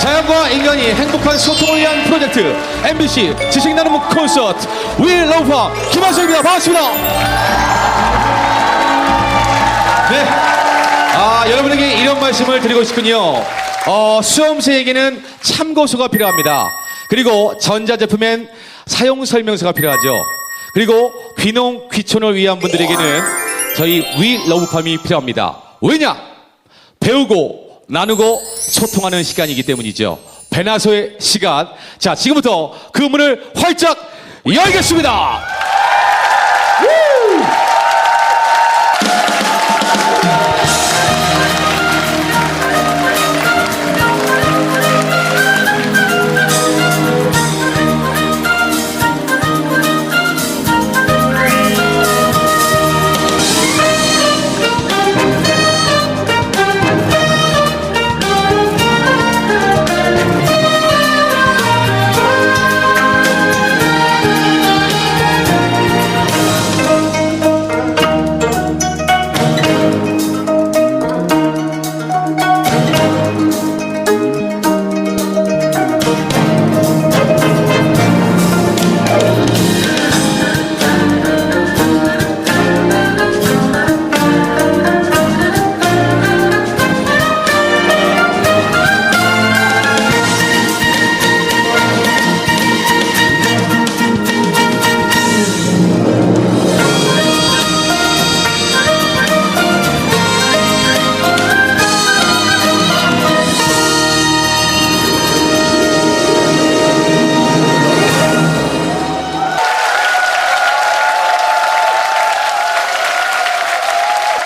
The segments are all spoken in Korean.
자연과 인간이 행복한 소통을 위한 프로젝트 MBC 지식 나눔 콘서트 We Love Farm 김한석입니다. 반갑습니다. 네, 여러분에게 이런 말씀을 드리고 싶군요. 수험생에게는 참고서가 필요합니다. 그리고 전자제품엔 사용설명서가 필요하죠. 그리고 귀농 귀촌을 위한 분들에게는 저희 We Love Farm이 필요합니다. 왜냐? 배우고 나누고 소통하는 시간이기 때문이죠. 배나소의 시간. 자, 지금부터 그 문을 활짝 열겠습니다.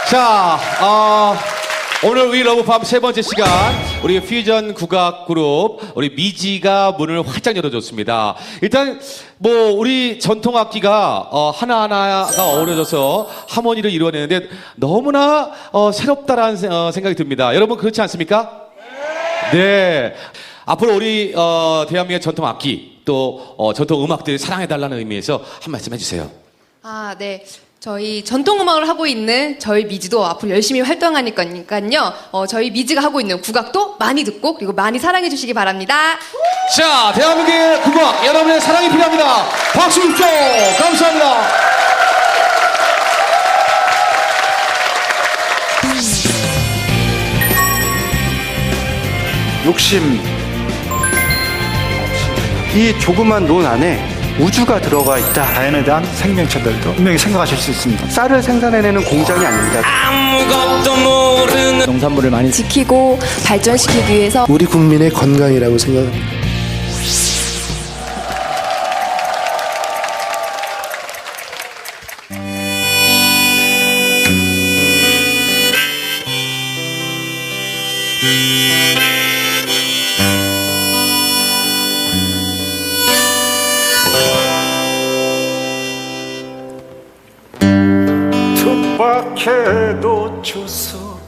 자, 오늘 We Love Farm 세 번째 시간 우리 퓨전 국악 그룹 우리 미지가 문을 활짝 열어줬습니다. 일단 뭐 우리 전통 악기가 하나하나가 어우러져서 하모니를 이루어내는데 너무나 새롭다라는 생각이 듭니다. 여러분 그렇지 않습니까? 네. 앞으로 우리 대한민국의 전통 악기 또 전통 음악들 사랑해달라는 의미에서 한 말씀 해주세요. 네. 저희 전통음악을 하고 있는 저희 미지도 앞으로 열심히 활동하니까요. 저희 미지가 하고 있는 국악도 많이 듣고 그리고 많이 사랑해 주시기 바랍니다. 자, 대한민국의 국악 여러분의 사랑이 필요합니다. 박수 주십시오. 감사합니다. 욕심, 이 조그만 논 안에 우주가 들어가 있다. 자연에 대한 생명체들도 분명히 생각하실 수 있습니다. 쌀을 생산해내는 공장이 아닙니다. 아무것도 모르는 농산물을 많이 지키고 발전시키기 위해서 우리 국민의 건강이라고 생각합니다. 투박해도 좋소,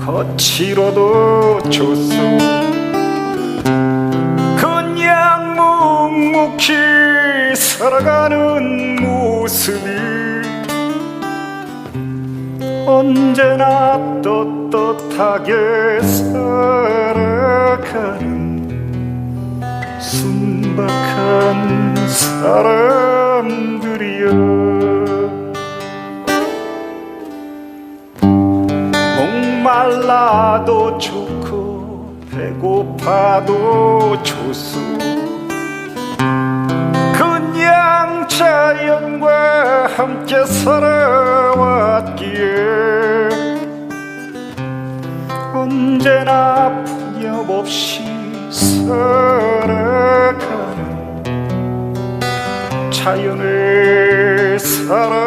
거칠어도 좋소, 그냥 묵묵히 살아가는 모습이 언제나 떳떳하게 살아가는 순박한 사람들이여. 목말라도 좋고 배고파도 좋소, 그냥 자연과 함께 살아왔기에 언제나 분협 없이 살아가는 자연의 사람들이여.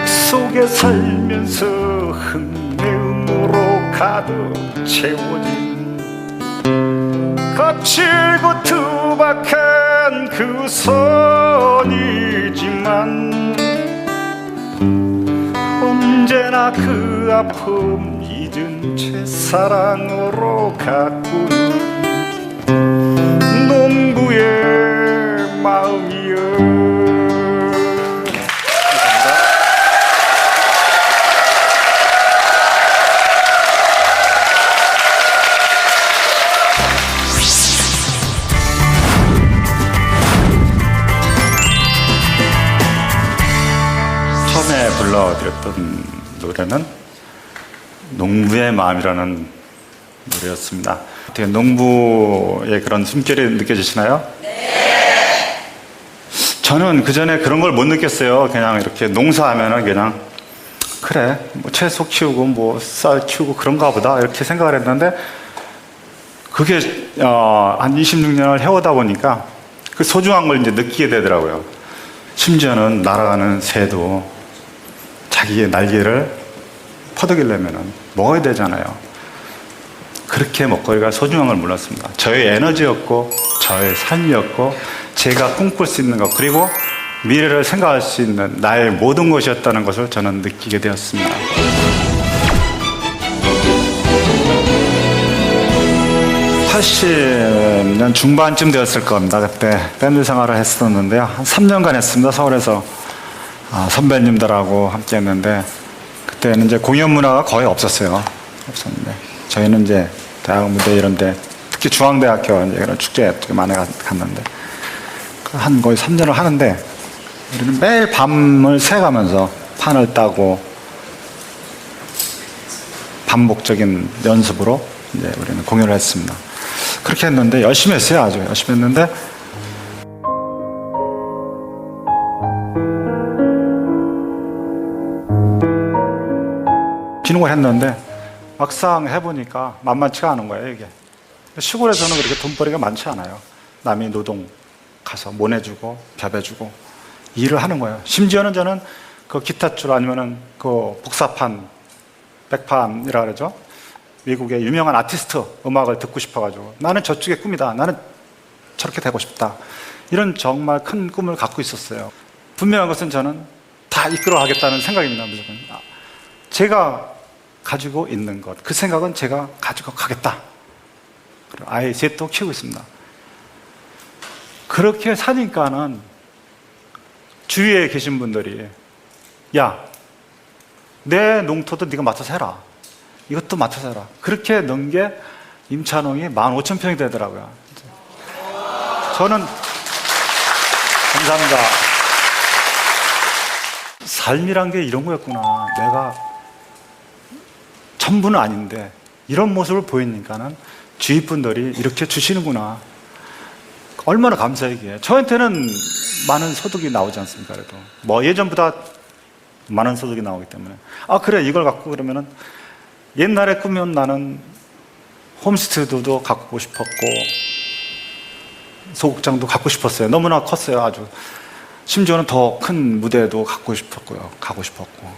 속에 살면서 흙내음으로 가득 채워진 거칠고 투박한 그 선이지만 언제나 그 아픔 잊은 채 사랑으로 가꾸는 농부의 마음이여. 처음에 불러드렸던 노래는 농부의 마음이라는 노래였습니다. 어떻게 농부의 그런 숨결이 느껴지시나요? 네. 저는 그전에 그런 걸 못 느꼈어요. 그냥 이렇게 농사하면은 그냥 그래 뭐 채소 키우고 뭐 쌀 키우고 그런가 보다 이렇게 생각을 했는데 그게 한 26년을 해오다 보니까 그 소중한 걸 이제 느끼게 되더라고요. 심지어는 날아가는 새도 자기의 날개를 퍼득이려면 먹어야 되잖아요. 그렇게 먹거리가 소중한 걸 몰랐습니다. 저의 에너지였고 저의 삶이었고 제가 꿈꿀 수 있는 것 그리고 미래를 생각할 수 있는 나의 모든 것이었다는 것을 저는 느끼게 되었습니다. 80년 중반쯤 되었을 겁니다. 그때 밴드 생활을 했었는데요. 한 3년간 했습니다. 서울에서 선배님들하고 함께 했는데 그때는 이제 공연 문화가 거의 없었어요. 없었는데 저희는 이제 대학 무대 이런데 특히 중앙대학교 이제 그런 축제 많이 갔는데 한 거의 3년을 하는데 우리는 매일 밤을 새가면서 판을 따고 반복적인 연습으로 이제 우리는 공연을 했습니다. 그렇게 했는데 열심히 했어요. 아주 열심히 했는데 기능을 했는데 막상 해보니까 만만치가 않은 거예요. 이게 시골에서는 그렇게 돈벌이가 많지 않아요. 남이 노동 가서 모내주고 벼베주고 일을 하는 거예요. 심지어는 저는 그 기타줄 아니면은 그 복사판 백판이라 그러죠. 미국의 유명한 아티스트 음악을 듣고 싶어가지고 나는 저쪽의 꿈이다. 나는 저렇게 되고 싶다. 이런 정말 큰 꿈을 갖고 있었어요. 분명한 것은 저는 다 이끌어 가겠다는 생각입니다. 무조건. 제가 가지고 있는 것, 그 생각은 제가 가지고 가겠다. 아이 셋도 키우고 있습니다. 그렇게 사니까는 주위에 계신 분들이 야, 내 농토도 네가 맡아서 해라. 이것도 맡아서 해라. 그렇게 넣은 게 임찬홍이 15,000평이 되더라고요. 저는 감사합니다. 삶이란 게 이런 거였구나. 내가 전부는 아닌데 이런 모습을 보이니까는 주위 분들이 이렇게 주시는구나. 얼마나 감사하기에. 저한테는 많은 소득이 나오지 않습니까? 그래도 뭐 예전보다 많은 소득이 나오기 때문에 그래 이걸 갖고 그러면은 옛날에 꾸면 나는 홈스튜디오도 갖고 싶었고 소극장도 갖고 싶었어요. 너무나 컸어요. 아주 심지어는 더 큰 무대도 갖고 싶었고요. 가고 싶었고.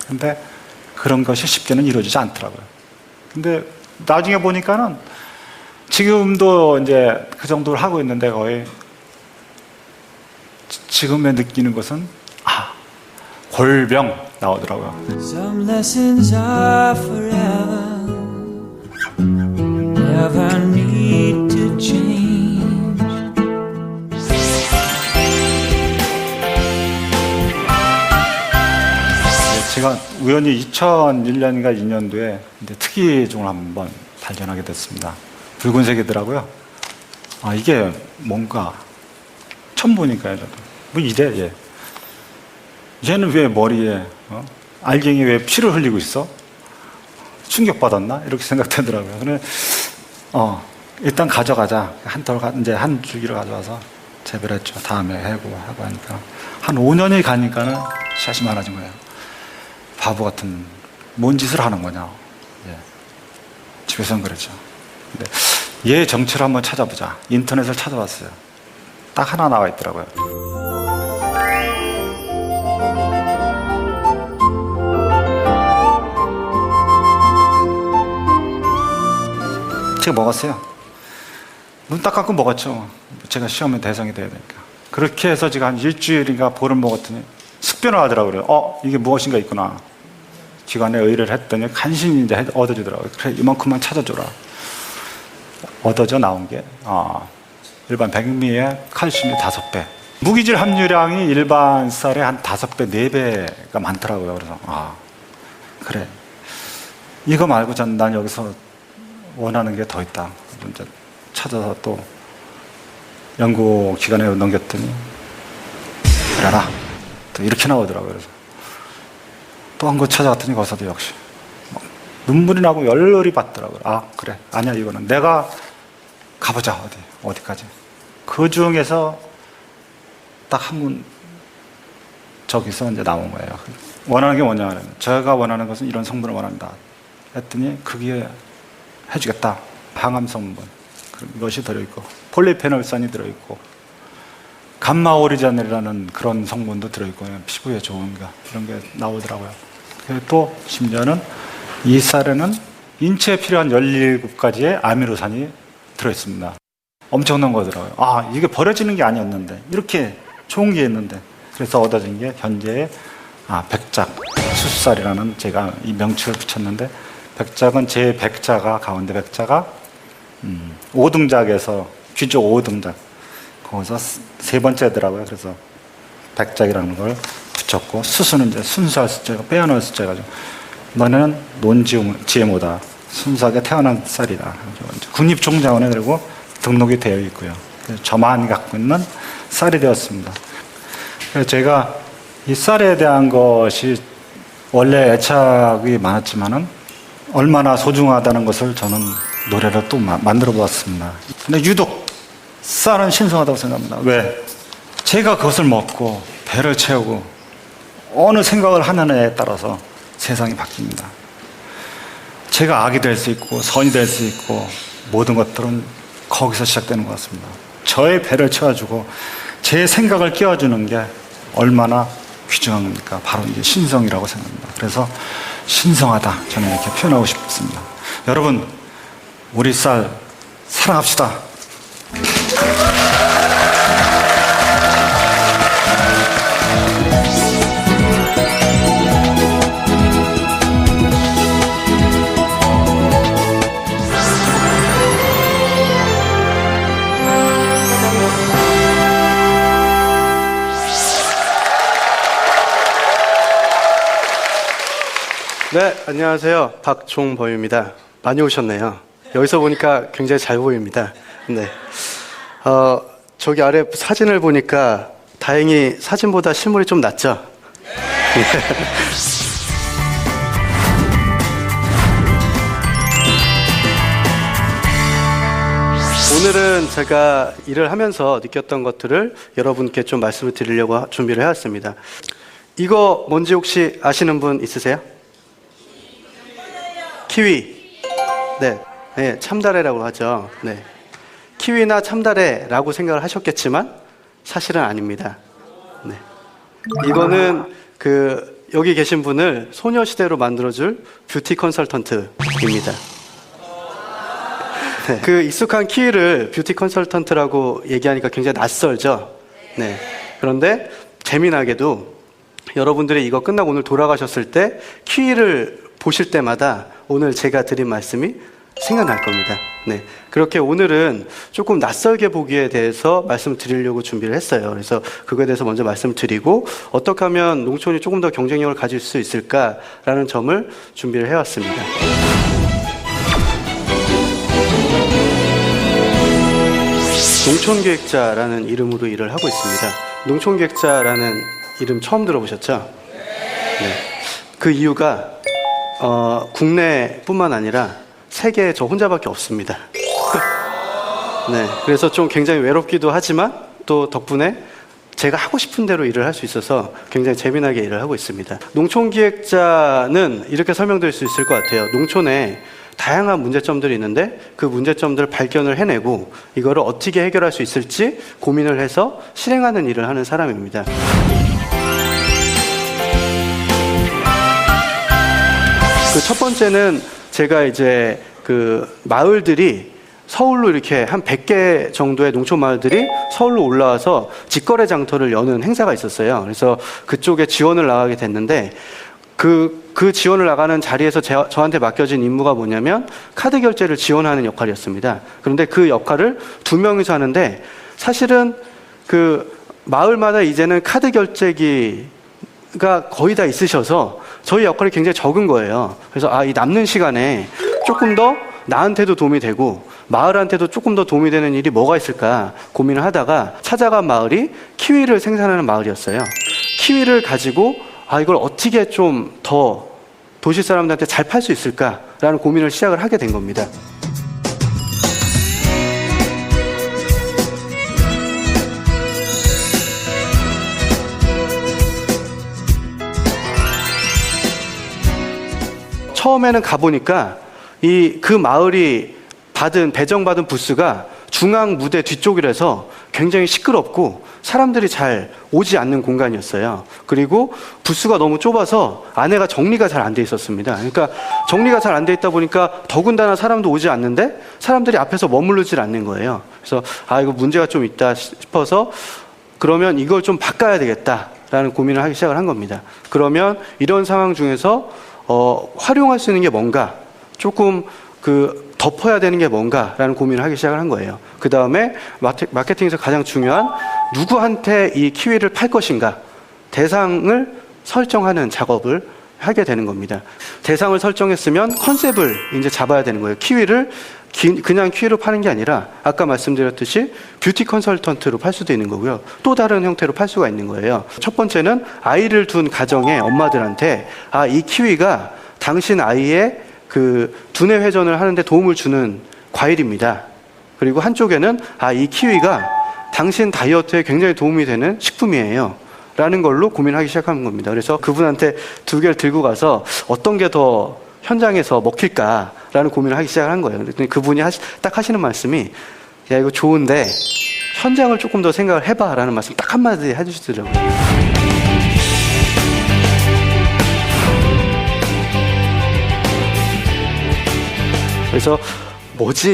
근데 그런 것이 쉽게는 이루어지지 않더라고요. 근데 나중에 보니까는 지금도 이제 그 정도를 하고 있는데 거의 지금에 느끼는 것은 골병 나오더라고요. Some lessons are forever. Never need to change. 제가 우연히 2001년인가 2년도에 특이종을 한번 발견하게 됐습니다. 붉은색이더라고요. 이게 뭔가 처음 보니까요. 저도 뭐 이래 얘. 얘는 왜 머리에 알갱이 왜 피를 흘리고 있어? 충격받았나? 이렇게 생각되더라고요. 그래 일단 가져가자. 이제 한 주기를 가져와서 재배를 했죠. 다음에 해고 하고 하니까 한 5년이 가니까는 샷이 많아진 거예요. 바보 같은 뭔 짓을 하는 거냐. 예. 집에서는 그랬죠. 근데 얘 정체를 한번 찾아보자. 인터넷을 찾아봤어요. 딱 하나 나와 있더라고요. 제가 먹었어요. 눈 딱 감고 먹었죠. 제가 시험에 대상이 돼야 되니까. 그렇게 해서 제가 한 일주일인가 보름 먹었더니 숙변을 하더라고요. 이게 무엇인가 있구나. 기관에 의뢰를 했더니 간신히 이제 얻어주더라고요. 그래, 이만큼만 찾아줘라. 얻어져 나온 게 일반 백미의 칼슘이 5배. 무기질 함유량이 일반 쌀의 한 5배, 4배가 많더라고요. 그래서 그래. 이거 말고 난 여기서 원하는 게 더 있다. 이제 찾아서 또 연구기관에 넘겼더니 그래라. 또 이렇게 나오더라고요. 그래서 또 한 곳 찾아갔더니 거기서도 역시 막 눈물이 나고 열렬히 받더라고요. 아 그래 아니야 이거는 내가 가보자 어디까지. 그 중에서 딱 한 분 저기서 이제 나온 거예요. 원하는 게 뭐냐면 제가 원하는 것은 이런 성분을 원한다 했더니 그게 해주겠다. 항암 성분 이것이 들어있고 폴리페놀산이 들어있고 감마오리자넬이라는 그런 성분도 들어있고 피부에 좋은 거 이런 게 나오더라고요. 그리고 또 심지어는 이 쌀에는 인체에 필요한 17가지의 아미노산이 들어있습니다. 엄청난 거더라고요. 아 이게 버려지는 게 아니었는데 이렇게 좋은 게 있는데 그래서 얻어진 게 현재의 백작 수쌀이라는 제가 이 명칭을 붙였는데 백작은 제 백자가 가운데 백자가 5등작에서 귀족 5등작 거기서 세 번째더라고요. 그래서 백작이라는 걸 붙였고 수수는 이제 순수할 숫자가 빼어놓을 숫자가 너네는 논지모다 순수하게 태어난 쌀이다. 국립종자원에 그리고 등록이 되어 있고요. 저만 갖고 있는 쌀이 되었습니다. 그래서 제가 이 쌀에 대한 것이 원래 애착이 많았지만은 얼마나 소중하다는 것을 저는 노래를 또 만들어 보았습니다. 근데 유독 쌀은 신성하다고 생각합니다. 왜? 제가 그것을 먹고 배를 채우고 어느 생각을 하느냐에 따라서 세상이 바뀝니다. 제가 악이 될 수 있고 선이 될 수 있고 모든 것들은 거기서 시작되는 것 같습니다. 저의 배를 채워주고 제 생각을 끼워주는 게 얼마나 귀중한 겁니까? 바로 이게 신성이라고 생각합니다. 그래서 신성하다 저는 이렇게 표현하고 싶습니다. 여러분 우리 쌀 사랑합시다. 네, 안녕하세요. 박종범입니다. 많이 오셨네요. 여기서 보니까 굉장히 잘 보입니다. 네. 저기 아래 사진을 보니까 다행히 사진보다 실물이 좀 낫죠? 오늘은 제가 일을 하면서 느꼈던 것들을 여러분께 좀 말씀을 드리려고 준비를 해왔습니다. 이거 뭔지 혹시 아시는 분 있으세요? 키위. 네, 참다래라고 하죠. 네. 키위나 참다래라고 생각을 하셨겠지만 사실은 아닙니다. 네. 이거는 여기 계신 분을 소녀시대로 만들어줄 뷰티 컨설턴트입니다. 네. 익숙한 키위를 뷰티 컨설턴트라고 얘기하니까 굉장히 낯설죠. 네. 그런데 재미나게도 여러분들이 이거 끝나고 오늘 돌아가셨을 때 키위를 보실 때마다 오늘 제가 드린 말씀이 생각날 겁니다. 네. 그렇게 오늘은 조금 낯설게 보기에 대해서 말씀을 드리려고 준비를 했어요. 그래서 그거에 대해서 먼저 말씀드리고 어떻게 하면 농촌이 조금 더 경쟁력을 가질 수 있을까라는 점을 준비를 해왔습니다. 농촌기획자라는 이름으로 일을 하고 있습니다. 농촌기획자라는 이름 처음 들어보셨죠? 네. 그 이유가 국내뿐만 아니라 세계에 저 혼자밖에 없습니다. 네, 그래서 좀 굉장히 외롭기도 하지만 또 덕분에 제가 하고 싶은 대로 일을 할 수 있어서 굉장히 재미나게 일을 하고 있습니다. 농촌기획자는 이렇게 설명드릴 수 있을 것 같아요. 농촌에 다양한 문제점들이 있는데 그 문제점들을 발견을 해내고 이거를 어떻게 해결할 수 있을지 고민을 해서 실행하는 일을 하는 사람입니다. 첫 번째는 제가 이제 마을들이 서울로 이렇게 한 100개 정도의 농촌 마을들이 서울로 올라와서 직거래 장터를 여는 행사가 있었어요. 그래서 그쪽에 지원을 나가게 됐는데 그 지원을 나가는 자리에서 저한테 맡겨진 임무가 뭐냐면 카드 결제를 지원하는 역할이었습니다. 그런데 그 역할을 2명이서 하는데 사실은 마을마다 이제는 카드 결제기가 거의 다 있으셔서 저희 역할이 굉장히 적은 거예요. 그래서 이 남는 시간에 조금 더 나한테도 도움이 되고 마을한테도 조금 더 도움이 되는 일이 뭐가 있을까 고민을 하다가 찾아간 마을이 키위를 생산하는 마을이었어요. 키위를 가지고 이걸 어떻게 좀 더 도시 사람들한테 잘 팔 수 있을까라는 고민을 시작을 하게 된 겁니다. 처음에는 가보니까 그 마을이 배정받은 부스가 중앙 무대 뒤쪽이라서 굉장히 시끄럽고 사람들이 잘 오지 않는 공간이었어요. 그리고 부스가 너무 좁아서 안에가 정리가 잘 안 돼 있었습니다. 그러니까 정리가 잘 안 돼 있다 보니까 더군다나 사람도 오지 않는데 사람들이 앞에서 머무르질 않는 거예요. 그래서 이거 문제가 좀 있다 싶어서 그러면 이걸 좀 바꿔야 되겠다라는 고민을 하기 시작을 한 겁니다. 그러면 이런 상황 중에서 활용할 수 있는 게 뭔가, 조금 덮어야 되는 게 뭔가라는 고민을 하기 시작을 한 거예요. 그 다음에 마케팅에서 가장 중요한 누구한테 이 키위를 팔 것인가, 대상을 설정하는 작업을 하게 되는 겁니다. 대상을 설정했으면 컨셉을 이제 잡아야 되는 거예요. 키위를 그냥 키위로 파는 게 아니라 아까 말씀드렸듯이 뷰티 컨설턴트로 팔 수도 있는 거고요. 또 다른 형태로 팔 수가 있는 거예요. 첫 번째는 아이를 둔 가정의 엄마들한테 이 키위가 당신 아이의 두뇌 회전을 하는데 도움을 주는 과일입니다. 그리고 한쪽에는 이 키위가 당신 다이어트에 굉장히 도움이 되는 식품이에요. 라는 걸로 고민하기 시작하는 겁니다. 그래서 그분한테 2개를 들고 가서 어떤 게 더 현장에서 먹힐까라는 고민을 하기 시작을 한 거예요. 그랬더니 그분이 딱 하시는 말씀이, 야, 이거 좋은데 현장을 조금 더 생각을 해봐 라는 말씀 딱 한마디 해주시더라고요. 그래서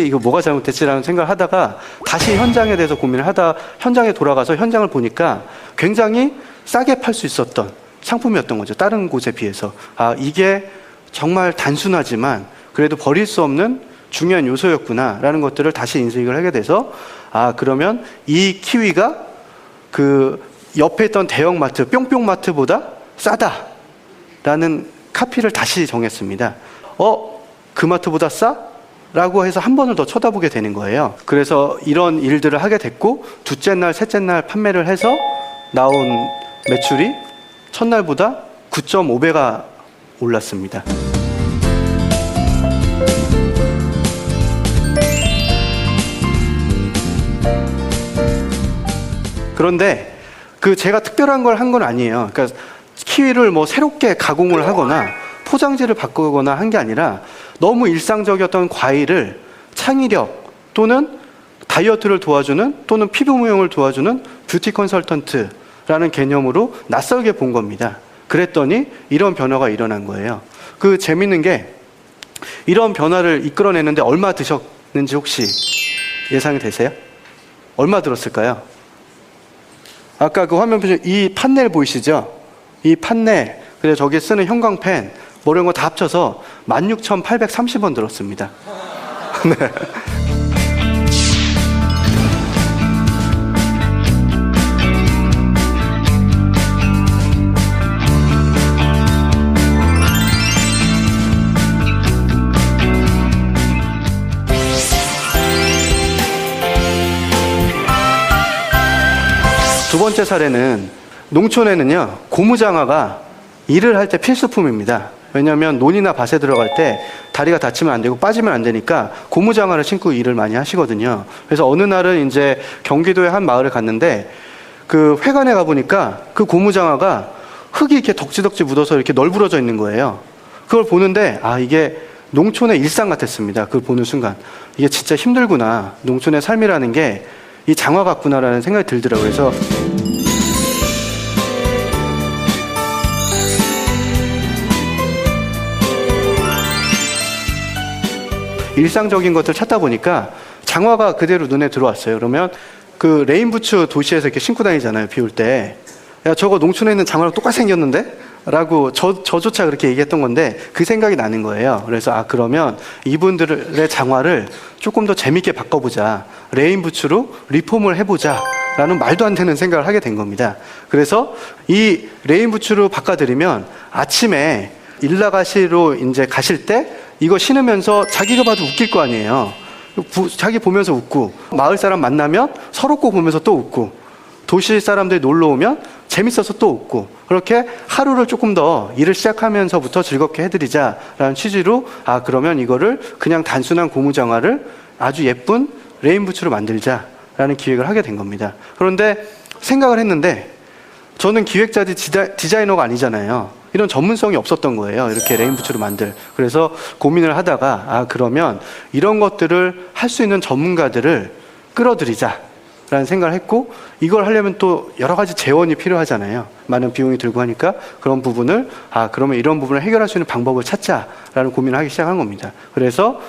이거 뭐가 잘못됐지라는 생각을 하다가 다시 현장에 대해서 고민을 하다 현장에 돌아가서 현장을 보니까 굉장히 싸게 팔 수 있었던 상품이었던 거죠. 다른 곳에 비해서. 이게 정말 단순하지만 그래도 버릴 수 없는 중요한 요소였구나라는 것들을 다시 인식을 하게 돼서 그러면 이 키위가 옆에 있던 대형마트, 뿅뿅마트보다 싸다라는 카피를 다시 정했습니다. 그 마트보다 싸? 라고 해서 한 번을 더 쳐다보게 되는 거예요. 그래서 이런 일들을 하게 됐고, 둘째 날, 셋째 날 판매를 해서 나온 매출이 첫날보다 9.5배가 올랐습니다. 그런데 제가 특별한 걸 한 건 아니에요. 그러니까 키위를 새롭게 가공을 하거나 포장지를 바꾸거나 한 게 아니라 너무 일상적이었던 과일을 창의력 또는 다이어트를 도와주는 또는 피부 무용을 도와주는 뷰티 컨설턴트라는 개념으로 낯설게 본 겁니다. 그랬더니 이런 변화가 일어난 거예요. 재밌는 게 이런 변화를 이끌어내는데 얼마 드셨는지 혹시 예상이 되세요? 얼마 들었을까요? 아까 화면 보시면 이 판넬 보이시죠? 이 판넬, 그래서 저기 쓰는 형광펜 뭐 이런 거 다 합쳐서 16,830원 들었습니다. 네. 두 번째 사례는 농촌에는요, 고무장화가 일을 할 때 필수품입니다. 왜냐하면 논이나 밭에 들어갈 때 다리가 다치면 안 되고 빠지면 안 되니까 고무장화를 신고 일을 많이 하시거든요. 그래서 어느 날은 이제 경기도의 한 마을에 갔는데 회관에 가보니까 고무장화가 흙이 이렇게 덕지덕지 묻어서 이렇게 널브러져 있는 거예요. 그걸 보는데 이게 농촌의 일상 같았습니다. 그걸 보는 순간 이게 진짜 힘들구나. 농촌의 삶이라는 게 이 장화 같구나라는 생각이 들더라고요. 그래서 일상적인 것들 찾다 보니까 장화가 그대로 눈에 들어왔어요. 그러면 레인부츠 도시에서 이렇게 신고 다니잖아요. 비 올 때. 야, 저거 농촌에 있는 장화랑 똑같이 생겼는데? 라고 저조차 그렇게 얘기했던 건데 그 생각이 나는 거예요. 그래서 그러면 이분들의 장화를 조금 더 재밌게 바꿔보자. 레인부츠로 리폼을 해보자. 라는 말도 안 되는 생각을 하게 된 겁니다. 그래서 이 레인부츠로 바꿔드리면 아침에 일 나가시러 이제 가실 때 이거 신으면서 자기가 봐도 웃길 거 아니에요. 자기 보면서 웃고, 마을 사람 만나면 서로 꼭 보면서 또 웃고, 도시 사람들이 놀러 오면 재밌어서 또 웃고 그렇게 하루를 조금 더 일을 시작하면서부터 즐겁게 해드리자라는 취지로 그러면 이거를 그냥 단순한 고무장화를 아주 예쁜 레인부츠로 만들자라는 기획을 하게 된 겁니다. 그런데 생각을 했는데 저는 기획자지 디자이너가 아니잖아요. 이런 전문성이 없었던 거예요. 이렇게 레인부츠로 만들. 그래서 고민을 하다가 그러면 이런 것들을 할 수 있는 전문가들을 끌어들이자라는 생각을 했고 이걸 하려면 또 여러 가지 재원이 필요하잖아요. 많은 비용이 들고 하니까 그런 부분을 그러면 이런 부분을 해결할 수 있는 방법을 찾자라는 고민을 하기 시작한 겁니다. 그래서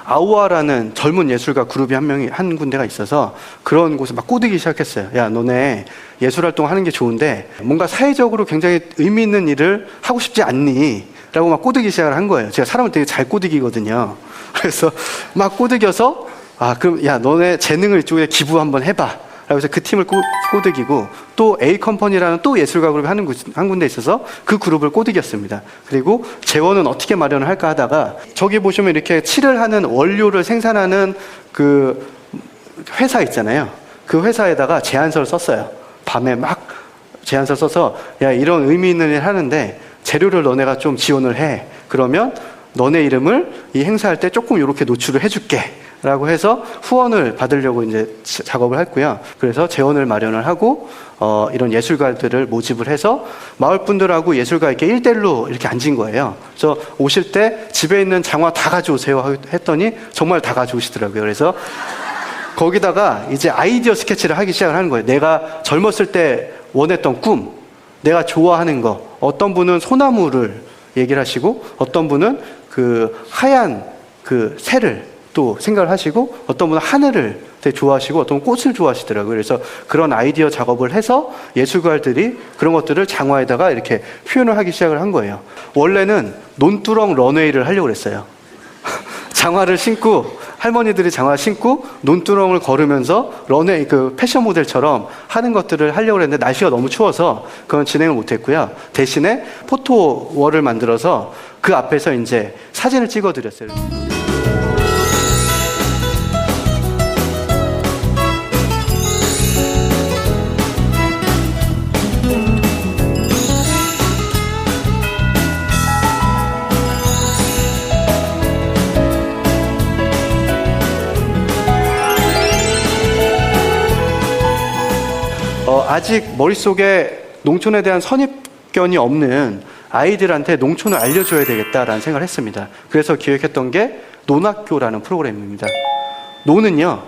아우아라는 젊은 예술가 그룹이 한 군데가 있어서 그런 곳에 막 꼬드기 시작했어요. 야, 너네 예술 활동 하는 게 좋은데 뭔가 사회적으로 굉장히 의미 있는 일을 하고 싶지 않니? 라고 막 꼬드기 시작을 한 거예요. 제가 사람을 되게 잘 꼬드기거든요. 그래서 막 꼬드겨서 그럼 야, 너네 재능을 이쪽에 기부 한번 해봐. 그래서 그 팀을 꼬드기고 또 A컴퍼니라는 또 예술가 그룹이 한 군데 있어서 그 그룹을 꼬드겼습니다. 그리고 재원은 어떻게 마련을 할까 하다가 저기 보시면 이렇게 칠을 하는 원료를 생산하는 그 회사 있잖아요. 그 회사에다가 제안서를 썼어요. 밤에 막 제안서 써서 야, 이런 의미 있는 일 하는데 재료를 너네가 좀 지원을 해. 그러면 너네 이름을 이 행사할 때 조금 이렇게 노출을 해줄게. 라고 해서 후원을 받으려고 이제 작업을 했고요. 그래서 재원을 마련을 하고 이런 예술가들을 모집을 해서 마을 분들하고 예술가에게 1대1로 이렇게 앉은 거예요. 그래서 오실 때 집에 있는 장화 다 가져오세요 했더니 정말 다 가져오시더라고요. 그래서 거기다가 이제 아이디어 스케치를 하기 시작을 하는 거예요. 내가 젊었을 때 원했던 꿈, 내가 좋아하는 거. 어떤 분은 소나무를 얘기를 하시고 어떤 분은 그 하얀 그 새를 또 생각을 하시고 어떤 분은 하늘을 되게 좋아하시고 어떤 분은 꽃을 좋아하시더라고요. 그래서 그런 아이디어 작업을 해서 예술가들이 그런 것들을 장화에다가 이렇게 표현을 하기 시작을 한 거예요. 원래는 논두렁 런웨이를 하려고 그랬어요. 장화를 신고 할머니들이 장화 신고 논두렁을 걸으면서 런웨이 그 패션 모델처럼 하는 것들을 하려고 했는데 날씨가 너무 추워서 그건 진행을 못했고요. 대신에 포토월을 만들어서 그 앞에서 이제 사진을 찍어드렸어요. 아직 머릿속에 농촌에 대한 선입견이 없는 아이들한테 농촌을 알려줘야 되겠다라는 생각을 했습니다. 그래서 기획했던 게 논학교라는 프로그램입니다. 논은요,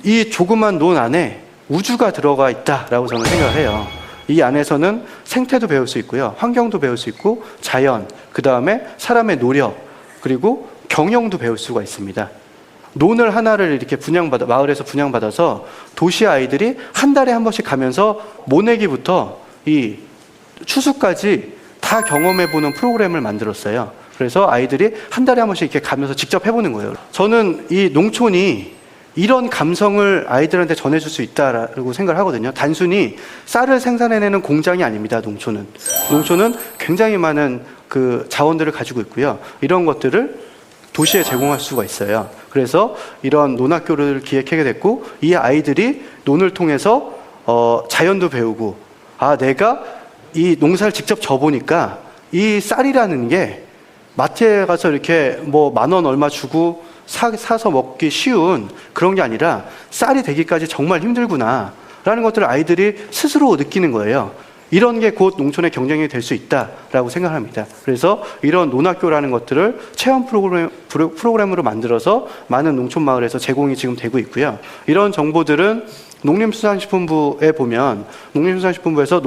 이 조그만 논 안에 우주가 들어가 있다라고 저는 생각을 해요. 이 안에서는 생태도 배울 수 있고요, 환경도 배울 수 있고, 자연, 그 다음에 사람의 노력, 그리고 경영도 배울 수가 있습니다. 논을 하나를 이렇게 마을에서 분양받아서 도시 아이들이 한 달에 한 번씩 가면서 모내기부터 이 추수까지 다 경험해보는 프로그램을 만들었어요. 그래서 아이들이 한 달에 한 번씩 이렇게 가면서 직접 해보는 거예요. 저는 이 농촌이 이런 감성을 아이들한테 전해줄 수 있다라고 생각을 하거든요. 단순히 쌀을 생산해내는 공장이 아닙니다, 농촌은. 농촌은 굉장히 많은 그 자원들을 가지고 있고요. 이런 것들을 도시에 제공할 수가 있어요. 그래서 이런 논학교를 기획하게 됐고, 이 아이들이 논을 통해서 자연도 배우고, 내가 이 농사를 직접 져보니까 이 쌀이라는 게 마트에 가서 이렇게 뭐 10,000원 얼마 주고 사서 먹기 쉬운 그런 게 아니라 쌀이 되기까지 정말 힘들구나 라는 것들을 아이들이 스스로 느끼는 거예요. 이런 게 곧 농촌의 경쟁이 될 수 있다라고 생각합니다. 그래서 이런 논학교라는 것들을 체험 프로그램으로 만들어서 많은 농촌 마을에서 제공이 지금 되고 있고요. 이런 정보들은 농림수산식품부에 보면 농림수산식품부에서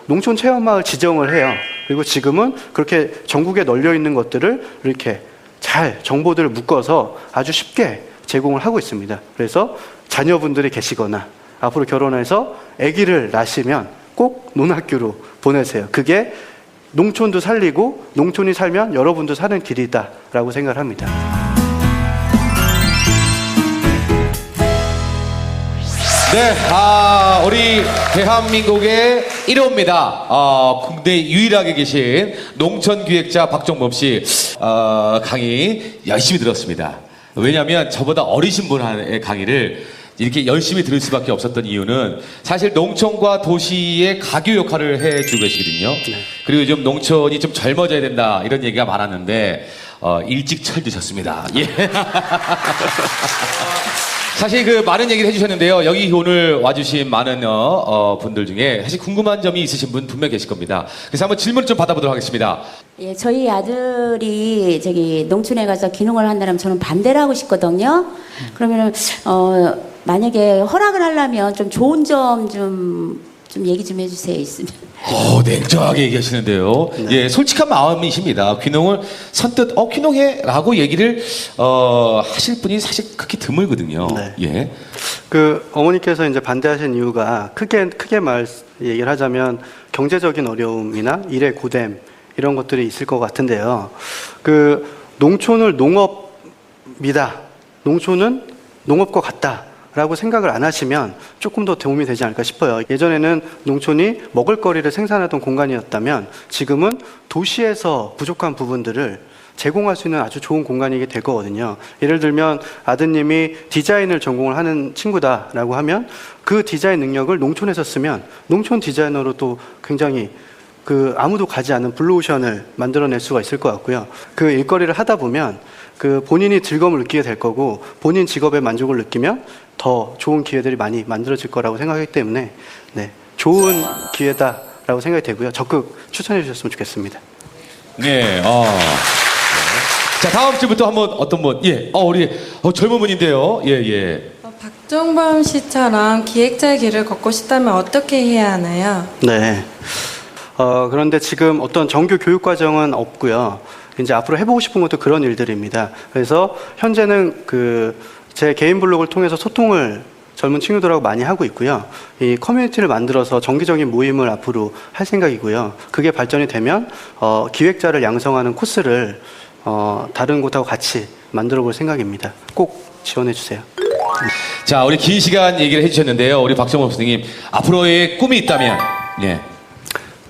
농촌 체험마을 지정을 해요. 그리고 지금은 그렇게 전국에 널려 있는 것들을 이렇게 잘 정보들을 묶어서 아주 쉽게 제공을 하고 있습니다. 그래서 자녀분들이 계시거나 앞으로 결혼해서 아기를 낳으시면 꼭 논학교로 보내세요. 그게 농촌도 살리고 농촌이 살면 여러분도 사는 길이다라고 생각을 합니다. 네, 우리 대한민국의 1호입니다. 국내 유일하게 계신 농촌기획자 박종범 씨 강의 열심히 들었습니다. 왜냐하면 저보다 어리신 분의 강의를 이렇게 열심히 들을 수밖에 없었던 이유는 사실 농촌과 도시의 가교 역할을 해주고 계시거든요. 그리고 좀 농촌이 좀 젊어져야 된다 이런 얘기가 많았는데 일찍 철드셨습니다. 예. 사실 그 많은 얘기를 해주셨는데요. 여기 오늘 와주신 많은 분들 중에 사실 궁금한 점이 있으신 분 분명 계실 겁니다. 그래서 한번 질문 좀 받아보도록 하겠습니다. 예, 저희 아들이 저기 농촌에 가서 귀농을 한다면 저는 반대를 하고 싶거든요. 그러면은 만약에 허락을 하려면 좀 좋은 점 좀 얘기 좀 해주세요. 있으면. 냉정하게 얘기하시는데요. 예, 솔직한 마음이십니다. 귀농을 선뜻 귀농해라고 얘기를 하실 분이 사실 그렇게 드물거든요. 네. 예. 그 어머니께서 이제 반대하신 이유가 크게 얘기를 하자면 경제적인 어려움이나 일의 고됨 이런 것들이 있을 것 같은데요. 그 농촌을 농업이다. 농촌은 농업과 같다. 라고 생각을 안 하시면 조금 더 도움이 되지 않을까 싶어요. 예전에는 농촌이 먹을거리를 생산하던 공간이었다면 지금은 도시에서 부족한 부분들을 제공할 수 있는 아주 좋은 공간이 될 거거든요. 예를 들면 아드님이 디자인을 전공을 하는 친구다라고 하면 그 디자인 능력을 농촌에서 쓰면 농촌 디자이너로 또 굉장히 그 아무도 가지 않은 블루오션을 만들어낼 수가 있을 것 같고요. 그 일거리를 하다 보면 그 본인이 즐거움을 느끼게 될 거고 본인 직업에 만족을 느끼면 더 좋은 기회들이 많이 만들어질 거라고 생각하기 때문에 네, 좋은 기회다라고 생각이 되고요. 적극 추천해 주셨으면 좋겠습니다. 네. 자, 다음 주부터 한번 어떤 분? 예. 우리 젊은 분인데요. 예, 예. 박종범 씨처럼 기획자의 길을 걷고 싶다면 어떻게 해야 하나요? 네. 그런데 지금 어떤 정규 교육 과정은 없고요. 이제 앞으로 해보고 싶은 것도 그런 일들입니다. 그래서 현재는 제 개인 블로그를 통해서 소통을 젊은 친구들하고 많이 하고 있고요. 이 커뮤니티를 만들어서 정기적인 모임을 앞으로 할 생각이고요. 그게 발전이 되면 기획자를 양성하는 코스를 다른 곳하고 같이 만들어 볼 생각입니다. 꼭 지원해 주세요. 자, 우리 긴 시간 얘기를 해주셨는데요. 우리 박정호 선생님 앞으로의 꿈이 있다면, 예.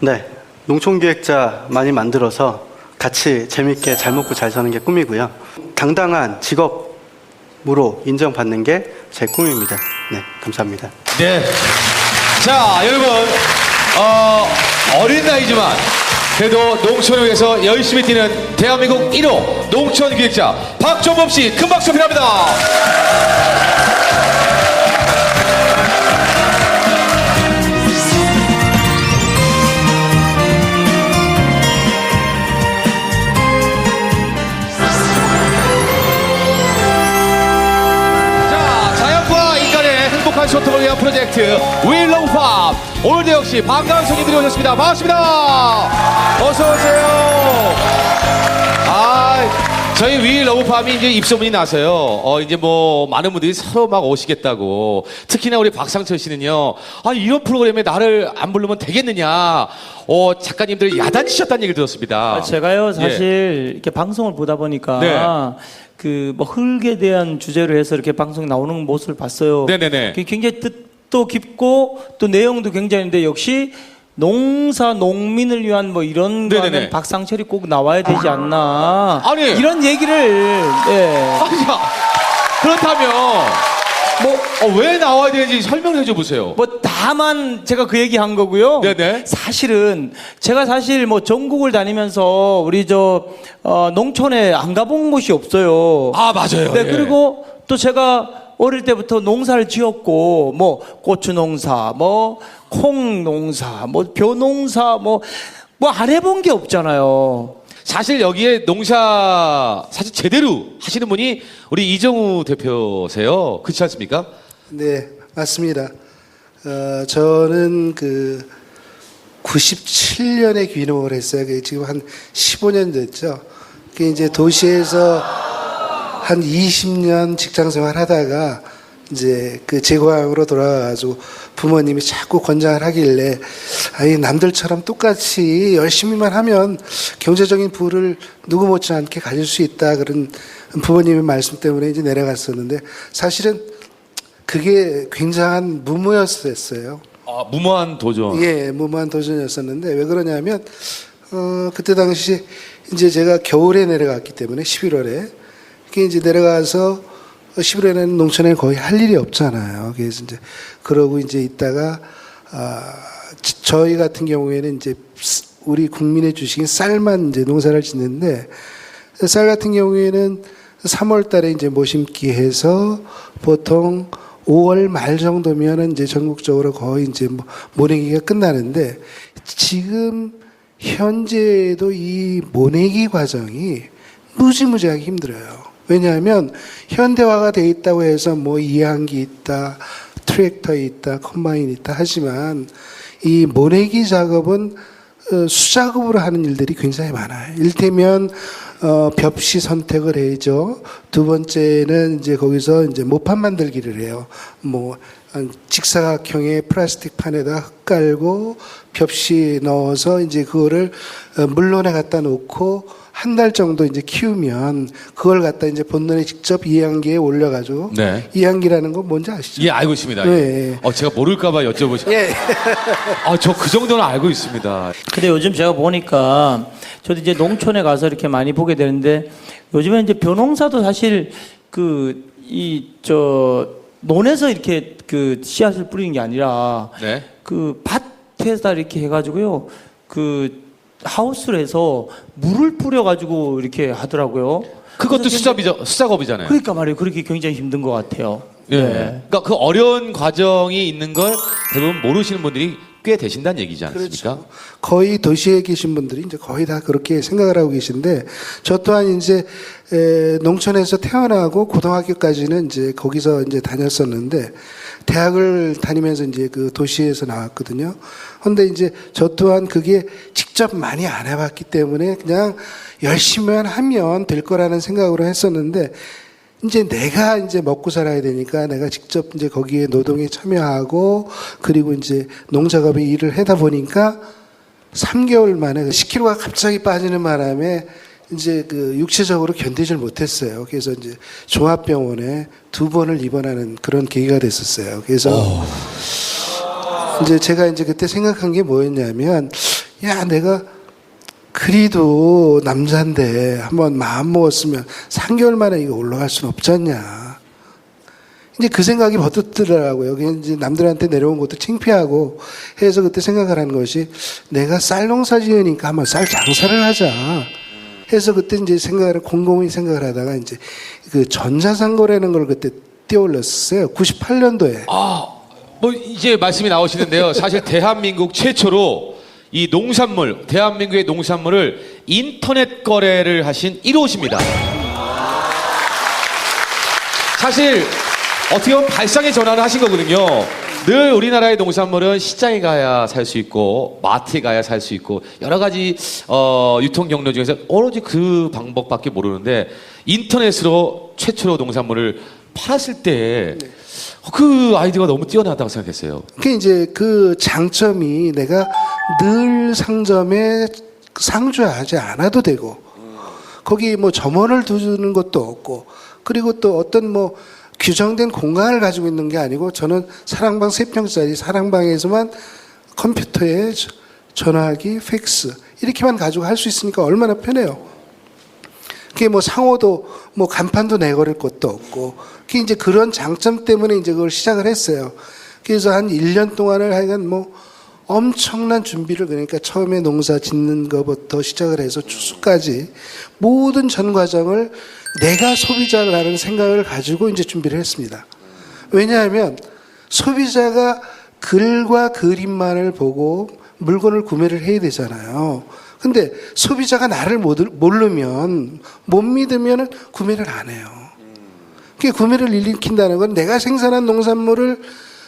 네, 농촌기획자 많이 만들어서 같이 재밌게 잘 먹고 잘 사는 게 꿈이고요. 당당한 직업으로 인정받는 게 제 꿈입니다. 네, 감사합니다. 네. 자, 여러분, 어린 나이지만 그래도 농촌을 위해서 열심히 뛰는 대한민국 1호 농촌 기획자 박종범 씨 큰 박수 필요합니다. 소통을 위한 프로젝트 We Love Farm. 오늘도 역시 반가운 손님들이 오셨습니다. 반갑습니다. 어서 오세요. 저희 We Love Farm이 이제 입소문이 나서요. 이제 뭐 많은 분들이 서로 막 오시겠다고. 특히나 우리 박상철 씨는요. 이런 프로그램에 나를 안 부르면 되겠느냐. 작가님들 야단치셨다는 얘기를 들었습니다. 제가요 사실 이렇게 방송을 보다 보니까. 네. 뭐 흙에 대한 주제로 해서 이렇게 방송 나오는 모습을 봤어요. 네네네. 굉장히 뜻도 깊고 또 내용도 굉장한데 역시 농사 농민을 위한 뭐 이런 네네네. 거는 박상철이 꼭 나와야 되지 않나. 아니. 이런 얘기를 예. 그렇다면 왜 나와야 되는지 설명을 해줘 보세요. 뭐 다만 제가 그 얘기 한 거고요. 네네. 사실은 제가 사실 뭐 전국을 다니면서 우리 농촌에 안 가본 곳이 없어요. 맞아요. 네, 예. 그리고 또 제가 어릴 때부터 농사를 지었고 뭐 고추 농사, 뭐 콩 농사, 뭐 벼 농사, 뭐 안 해본 게 없잖아요. 사실 여기에 농사 사실 제대로 하시는 분이 우리 이정우 대표세요. 그렇지 않습니까? 네, 맞습니다. 저는 97년에 귀농을 했어요. 그게 지금 한 15년 됐죠. 그게 이제 도시에서 한 20년 직장 생활 하다가 이제 제 고향으로 돌아가가지고 부모님이 자꾸 권장을 하길래 남들처럼 똑같이 열심히만 하면 경제적인 부를 누구 못지않게 가질 수 있다 그런 부모님의 말씀 때문에 이제 내려갔었는데 사실은 그게 굉장한 무모였었어요. 무모한 도전. 예, 무모한 도전이었었는데 왜 그러냐면 그때 당시 이제 제가 겨울에 내려갔기 때문에 11월에 그게 이제 내려가서 11월에는 농촌에 거의 할 일이 없잖아요. 그래서 이제 그러고 이제 있다가 저희 같은 경우에는 이제 우리 국민의 주식인 쌀만 이제 농사를 짓는데 쌀 같은 경우에는 3월 달에 이제 모심기 해서 보통 5월 말 정도면은 이제 전국적으로 거의 이제 모내기가 끝나는데 지금 현재도 이 모내기 과정이 무지무지하게 힘들어요. 왜냐하면 현대화가 돼 있다고 해서 뭐 이항기 있다, 트랙터 있다, 컴바인 있다 하지만 이 모내기 작업은 수작업으로 하는 일들이 굉장히 많아요. 일테면 벽시 선택을 해야죠. 두 번째는 이제 거기서 이제 모판 만들기를 해요. 뭐 직사각형의 플라스틱 판에다 흙 깔고 벽시 넣어서 이제 그거를 물론에 갖다 놓고 한 달 정도 이제 키우면 그걸 갖다 이제 본론에 직접 이항기에 올려가지고 네. 이항기라는 건 뭔지 아시죠? 예, 알고 있습니다. 네. 제가 모를까봐 여쭤보시. 예. 저 그 정도는 알고 있습니다. 근데 요즘 제가 보니까 저도 이제 농촌에 가서 이렇게 많이 보게 되는데 요즘에 이제 벼농사도 사실 논에서 이렇게 그 씨앗을 뿌리는 게 아니라 네. 그 밭에다 이렇게 해가지고요 그 하우스를 해서 물을 뿌려가지고 이렇게 하더라고요. 그것도 수작업이잖아요. 그러니까 말이에요. 그렇게 굉장히 힘든 것 같아요. 예. 네. 그러니까 그 어려운 과정이 있는 걸 대부분 모르시는 분들이 꽤 되신다는 얘기지 않습니까? 그렇죠. 거의 도시에 계신 분들이 이제 거의 다 그렇게 생각을 하고 계신데 저 또한 이제 농촌에서 태어나고 고등학교까지는 이제 거기서 이제 다녔었는데 대학을 다니면서 이제 그 도시에서 나왔거든요. 근데 이제 저 또한 그게 직접 많이 안 해봤기 때문에 그냥 열심히만 하면 될 거라는 생각으로 했었는데 이제 내가 이제 먹고 살아야 되니까 내가 직접 이제 거기에 노동에 참여하고 그리고 이제 농작업에 일을 하다 보니까 3개월 만에 10kg가 갑자기 빠지는 바람에 이제 그 육체적으로 견디질 못했어요. 그래서 이제 종합병원에 2번을 입원하는 그런 계기가 됐었어요. 그래서 이제 제가 이제 그때 생각한 게 뭐였냐면 야, 내가 그리도 남자인데 한번 마음 먹었으면 3개월 만에 이거 올라갈 수는 없지 않냐. 이제 그 생각이 버뜩 들더라고요. 이제 남들한테 내려온 것도 창피하고 해서 그때 생각을 한 것이 내가 쌀 농사 지으니까 한번 쌀 장사를 하자. 해서 그때 이제 곰곰이 생각을 하다가 이제 그 전자상거래라는 걸 그때 띄워올렸어요. 98년도에. 이제 말씀이 나오시는데요. 사실 대한민국 최초로 이 농산물, 대한민국의 농산물을 인터넷 거래를 하신 1호십니다. 사실 어떻게 보면 발상의 전환을 하신 거거든요. 늘 우리나라의 농산물은 시장에 가야 살 수 있고 마트에 가야 살 수 있고 여러 가지 유통 경로 중에서 오로지 그 방법밖에 모르는데 인터넷으로 최초로 농산물을 팔았을 때 그 아이디어가 너무 뛰어나다고 생각했어요. 그게 이제 그 장점이 내가 늘 상점에 상주하지 않아도 되고 거기 뭐 점원을 두는 것도 없고 그리고 또 어떤 뭐 규정된 공간을 가지고 있는 게 아니고 저는 사랑방 3평짜리 사랑방에서만 컴퓨터에 전화기, 팩스 이렇게만 가지고 할 수 있으니까 얼마나 편해요. 그게 뭐 상호도 뭐 간판도 내걸을 것도 없고 그게 이제 그런 장점 때문에 이제 그걸 시작을 했어요. 그래서 한 1년 동안을 하여간 뭐 엄청난 준비를 그러니까 처음에 농사 짓는 것부터 시작을 해서 추수까지 모든 전 과정을 내가 소비자라는 생각을 가지고 이제 준비를 했습니다. 왜냐하면 소비자가 글과 그림만을 보고 물건을 구매를 해야 되잖아요. 근데 소비자가 나를 모르면 못 믿으면 구매를 안 해요. 그게 구매를 일으킨다는 건 내가 생산한 농산물을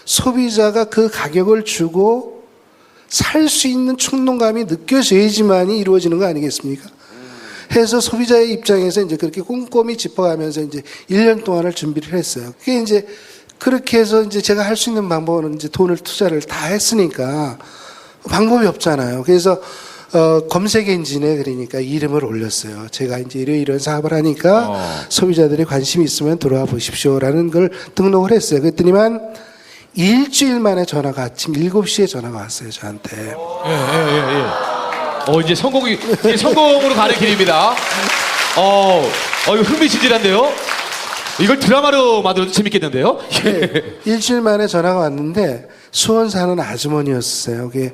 소비자가 그 가격을 주고 살 수 있는 충동감이 느껴져야지만이 이루어지는 거 아니겠습니까? 해서 소비자의 입장에서 이제 그렇게 꼼꼼히 짚어가면서 이제 1년 동안을 준비를 했어요. 그게 이제 그렇게 해서 이제 제가 할 수 있는 방법은 이제 돈을 투자를 다 했으니까 방법이 없잖아요. 그래서 검색 엔진에 그러니까 이름을 올렸어요. 제가 이제 이런 사업을 하니까 소비자들이 관심이 있으면 들어와 보십시오라는 걸 등록을 했어요. 그랬더니만 일주일 만에 전화가 아침 7시에 전화가 왔어요, 저한테. 이제 성공으로 가는 길입니다. 이거 흥미진진한데요? 이걸 드라마로 만들어도 재밌겠는데요? 네, 일주일 만에 전화가 왔는데 수원 사는 아주머니였어요. 그게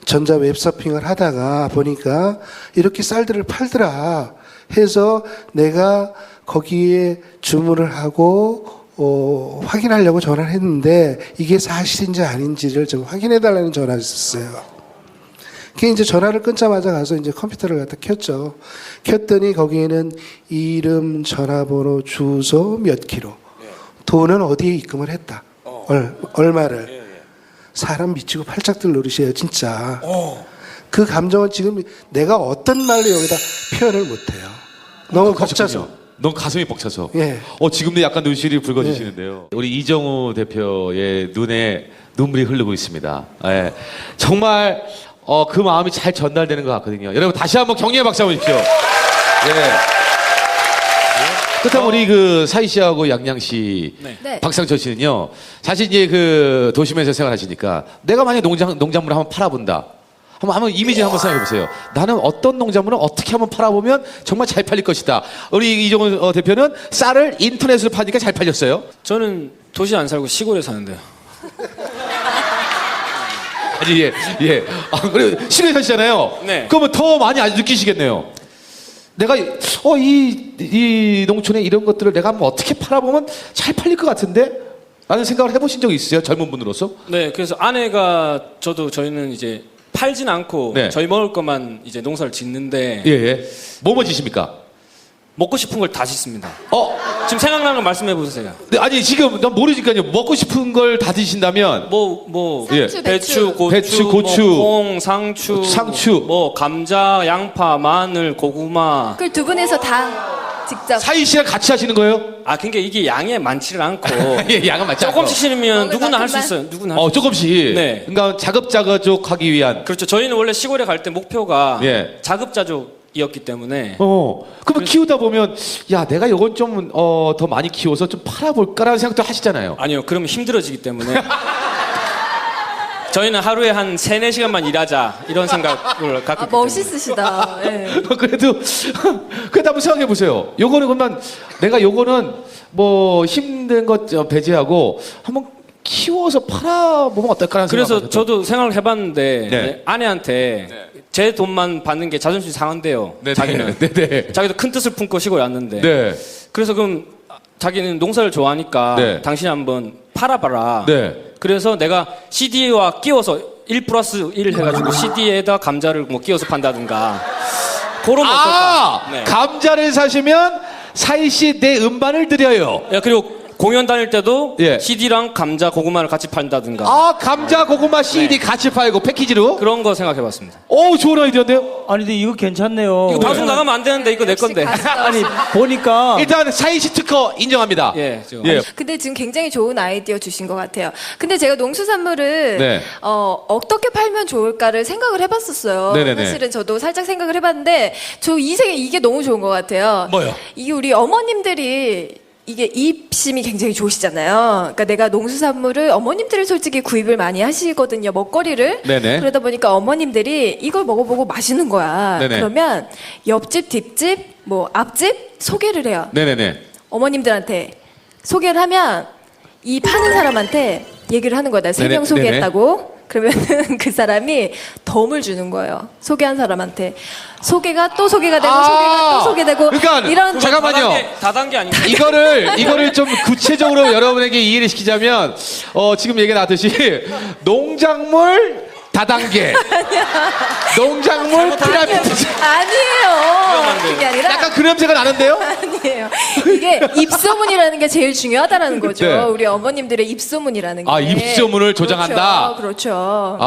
전자 웹서핑을 하다가 보니까 이렇게 쌀들을 팔더라 해서 내가 거기에 주문을 하고 확인하려고 전화를 했는데 이게 사실인지 아닌지를 좀 확인해달라는 전화를 썼어요. 그게 이제 전화를 끊자마자 가서 이제 컴퓨터를 갖다 켰죠. 켰더니 거기에는 이름, 전화번호, 주소, 몇 킬로, 돈은 어디에 입금을 했다. 얼마를. 사람 미치고 팔짝들 노릇이에요, 진짜. 그 감정은 지금 내가 어떤 말로 여기다 표현을 못해요. 너무 벅차서. 너무 가슴이 벅차서. 예. 지금도 약간 눈시울이 붉어지시는데요. 우리 이정우 대표의 눈에 눈물이 흐르고 있습니다. 예. 정말 그 마음이 잘 전달되는 것 같거든요. 여러분 다시 한번 격려의 박수 한번 주십시오. 예. 그렇다면 우리 그 사희 씨하고 양양 씨, 네. 박상철 씨는요. 사실 이제 그 도심에서 생활하시니까 내가 만약 농작물을 한번 팔아본다. 한번 이미지 한번 생각해 보세요. 나는 어떤 농작물을 어떻게 한번 팔아보면 정말 잘 팔릴 것이다. 우리 이정훈 대표는 쌀을 인터넷으로 파니까 잘 팔렸어요. 저는 도시 안 살고 시골에 사는데요. 아니 예. 그래 시골에 사시잖아요. 네. 그러면 더 많이 느끼시겠네요. 내가 이 농촌에 이런 것들을 내가 한번 어떻게 팔아보면 잘 팔릴 것 같은데? 라는 생각을 해보신 적이 있어요? 젊은 분으로서? 네, 그래서 아내가 저희는 이제 팔진 않고 네. 저희 먹을 것만 이제 농사를 짓는데 예. 뭐뭐 지십니까? 먹고 싶은 걸 다 짓습니다. 어? 지금 생각나는 거 말씀해 보세요. 네, 아니 지금 난 모르니까요. 먹고 싶은 걸 다 드신다면 예. 상추, 배추, 배추, 고추, 뭐 콩, 상추, 뭐 감자, 양파, 마늘, 고구마. 그걸 두 분에서 다 직접. 사희 씨랑 같이 하시는 거예요? 그러니까 이게 양에 많지를 않고 예, 양은 맞지 않고. 조금씩 심으면 누구나 할 수 만큼만? 있어요. 누구나 할 수 있어요. 조금씩. 네. 그러니까 자급자족하기 위한. 그렇죠. 저희는 원래 시골에 갈 때 목표가 예. 자급자족이었기 때문에 그럼 키우다 보면 야 내가 이건 좀 더 많이 키워서 좀 팔아볼까라는 생각도 하시잖아요. 아니요. 그러면 힘들어지기 때문에 저희는 하루에 한 3-4시간만 일하자 이런 생각을 갖고 있기 멋있으시다. 예. 그래도 한번 생각해 보세요. 요거는 그러면 내가 요거는 뭐 힘든 것 배제하고 한번 키워서 팔아보면 어떨까라는 그래서 생각. 저도 생각을 해봤는데 네. 아내한테 제 돈만 받는 게 자존심이 상한대요. 자기는. 네네. 자기도 큰 뜻을 품고 시골에 왔는데. 네. 그래서 그럼 자기는 농사를 좋아하니까 네. 당신이 한번 팔아봐라. 네. 그래서 내가 CD와 끼워서 1+1 해가지고 CD에다 감자를 뭐 끼워서 판다든가. 그런 거 어떨까? 네. 감자를 사시면 사희 씨 내 음반을 드려요. 야, 그리고 공연 다닐 때도 예. CD랑 감자, 고구마를 같이 판다든가. 감자, 고구마, CD 같이 팔고 패키지로? 그런 거 생각해봤습니다. 좋은 아이디어인데요? 아니 근데 이거 괜찮네요. 이거 방송 나가면 안 되는데 이거 내 건데. 아니 보니까 일단 사희 씨 특허 인정합니다. 예, 예. 근데 지금 굉장히 좋은 아이디어 주신 것 같아요. 근데 제가 농수산물을 네. 어떻게 팔면 좋을까를 생각을 해봤었어요. 네네네. 사실은 저도 살짝 생각을 해봤는데 이게 너무 좋은 것 같아요. 뭐요? 이게 우리 어머님들이 이게 이입심이 굉장히 좋으시잖아요. 그러니까 내가 농수산물을 어머님들이 솔직히 구입을 많이 하시거든요. 먹거리를. 네네. 그러다 보니까 어머님들이 이걸 먹어보고 맛있는 거야. 네네. 그러면 옆집, 뒷집, 뭐 앞집 소개를 해요. 네네네. 어머님들한테 소개를 하면 이 파는 사람한테 얘기를 하는 거다. 3명 네네, 소개했다고. 그러면은 그 사람이 덤을 주는 거예요. 소개한 사람한테. 소개가 또 소개가 되고 소개가 또 소개되고 그러니까 이런 잠깐만요. 다단계 아닌가요? 이거를 좀 구체적으로 여러분에게 이해를 시키자면 지금 얘기 나왔듯이 농작물 다단계 농작물 피라미드 아니에요. 그게 아니라 약간 그 냄새가 나는데요? 아니에요. 이게 입소문이라는 게 제일 중요하다라는 거죠. 네. 우리 어머님들의 입소문이라는 게. 입소문을 조장한다? 그렇죠.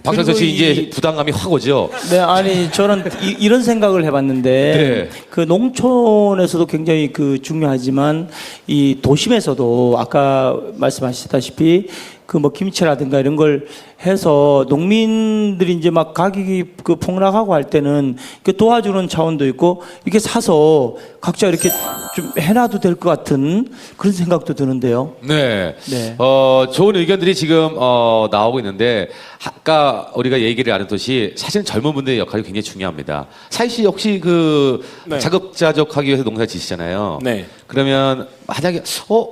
박선서 씨 그리고 이제 부담감이 확 오죠? 네, 아니 저는 이런 생각을 해봤는데 네. 그 농촌에서도 굉장히 그 중요하지만 이 도심에서도 아까 말씀하셨다시피 그 뭐 김치라든가 이런 걸 해서 농민들이 이제 막 가격이 그 폭락하고 할 때는 그 도와주는 차원도 있고 이렇게 사서 각자 이렇게 좀 해놔도 될 것 같은 그런 생각도 드는데요. 네. 네. 좋은 의견들이 지금 나오고 있는데 아까 우리가 얘기를 나눴듯이 사실은 젊은 분들의 역할이 굉장히 중요합니다. 사희 씨 혹시 그 네. 자급자족하기 위해서 농사 지시잖아요. 네. 그러면 만약에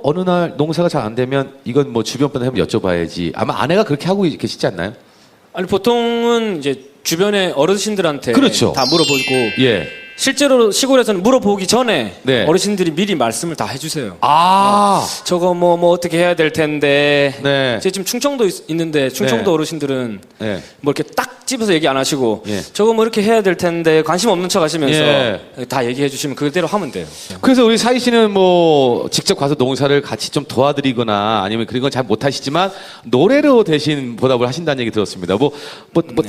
어느 날 농사가 잘 안 되면 이건 뭐 주변 분한테 한번 여쭤봐야지. 아마 아내가 그렇게 하고 계시지 않나요? 아니 보통은 이제 주변에 어르신들한테 그렇죠. 다 물어보고 예. 실제로 시골에서는 물어보기 전에 네. 어르신들이 미리 말씀을 다 해주세요. 아. 저거 뭐 어떻게 해야 될 텐데. 네. 제가 지금 충청도 있는데 충청도 네. 어르신들은 네. 뭐 이렇게 딱 집어서 얘기 안 하시고 예. 저거 뭐 이렇게 해야 될 텐데 관심 없는 척 하시면서 예. 다 얘기해 주시면 그대로 하면 돼요. 그래서 우리 사희 씨는 뭐 직접 가서 농사를 같이 좀 도와드리거나 아니면 그런 건 잘 못하시지만 노래로 대신 보답을 하신다는 얘기 들었습니다. 뭐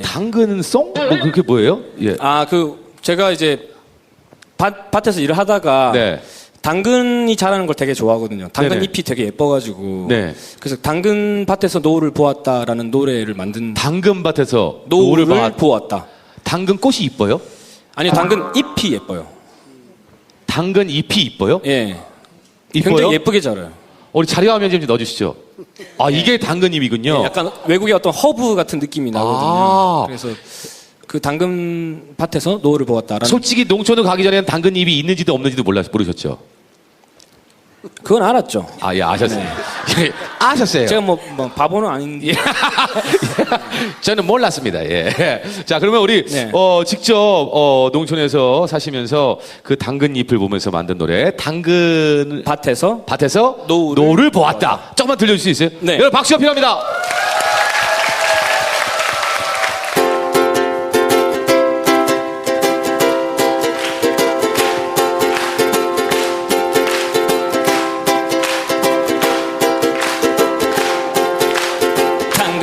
당근송? 뭐 그게 뭐예요? 예. 아, 제가 이제 밭에서 일을 하다가 네. 당근이 자라는 걸 되게 좋아하거든요. 당근 네네. 잎이 되게 예뻐가지고. 네. 그래서 당근 밭에서 노을을 보았다라는 노래를 만든. 당근밭에서 노을을 노을을 보았다. 당근 꽃이 이뻐요? 아니요, 당근 잎이 예뻐요. 당근 잎이 이뻐요? 예. 이뻐요? 굉장히 예쁘게 자라요. 우리 자료화면 좀 넣어주시죠. 아 이게 당근잎이군요. 예, 약간 외국의 어떤 허브 같은 느낌이 나거든요. 아. 그래서 그 당근 밭에서 노을을 보았다라는. 솔직히 농촌을 가기 전에는 당근잎이 있는지도 없는지도 모르셨죠? 그건 알았죠. 아, 예, 아셨어요. 예, 아셨어요. 제가 뭐 바보는 아닌데. 저는 몰랐습니다. 예. 자, 그러면 우리 네. 직접 농촌에서 사시면서 그 당근잎을 보면서 만든 노래 당근 밭에서 노를 보았다. 조금만 들려줄 수 있어요? 네. 여러분 박수가 필요합니다.